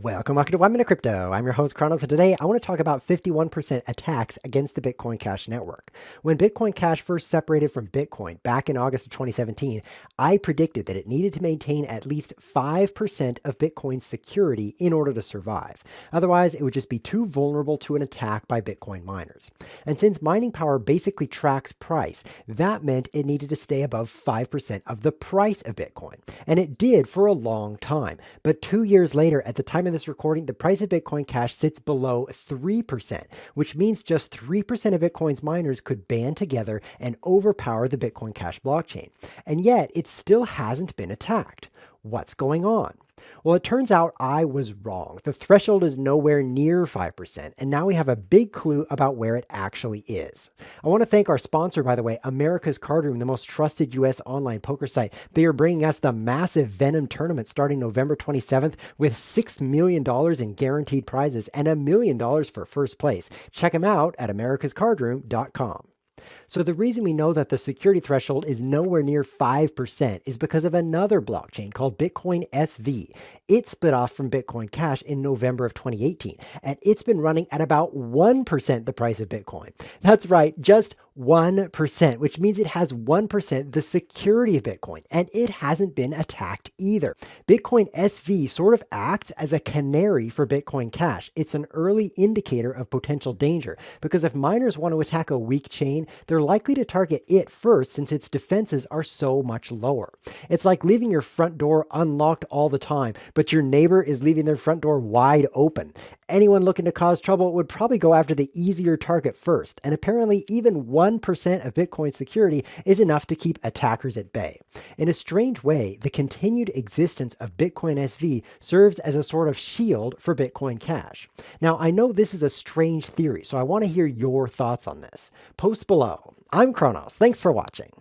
Welcome to 1 Minute Crypto. I'm your host, Kronos, and today I want to talk about 51% attacks against the Bitcoin Cash network. When Bitcoin Cash first separated from Bitcoin back in August of 2017, I predicted that it needed to maintain at least 5% of Bitcoin's security in order to survive. Otherwise, it would just be too vulnerable to an attack by Bitcoin miners. And since mining power basically tracks price, that meant it needed to stay above 5% of the price of Bitcoin. And it did for a long time. But 2 years later, at the time of this recording, the price of Bitcoin Cash sits below 3%, which means just 3% of Bitcoin's miners could band together and overpower the Bitcoin Cash blockchain. And yet, it still hasn't been attacked. What's going on? Well, it turns out I was wrong. The threshold is nowhere near 5%, and now we have a big clue about where it actually is. I want to thank our sponsor, by the way, America's Card Room, the most trusted US online poker site. They are bringing us the massive Venom tournament starting November 27th with $6 million in guaranteed prizes and $1 million for first place. Check them out at americascardroom.com. So the reason we know that the security threshold is nowhere near 5% is because of another blockchain called Bitcoin SV. It split off from Bitcoin Cash in November of 2018, and it's been running at about 1% the price of Bitcoin. That's right, just 1%, which means it has 1% the security of Bitcoin, and it hasn't been attacked either. Bitcoin SV sort of acts as a canary for Bitcoin Cash. It's an early indicator of potential danger, because if miners want to attack a weak chain, they're likely to target it first since its defenses are so much lower. It's like leaving your front door unlocked all the time, but your neighbor is leaving their front door wide open. Anyone looking to cause trouble would probably go after the easier target first, and apparently even 1% of Bitcoin security is enough to keep attackers at bay. In a strange way, the continued existence of Bitcoin SV serves as a sort of shield for Bitcoin Cash. Now, I know this is a strange theory, so I want to hear your thoughts on this. Post below. I'm Kronos. Thanks for watching.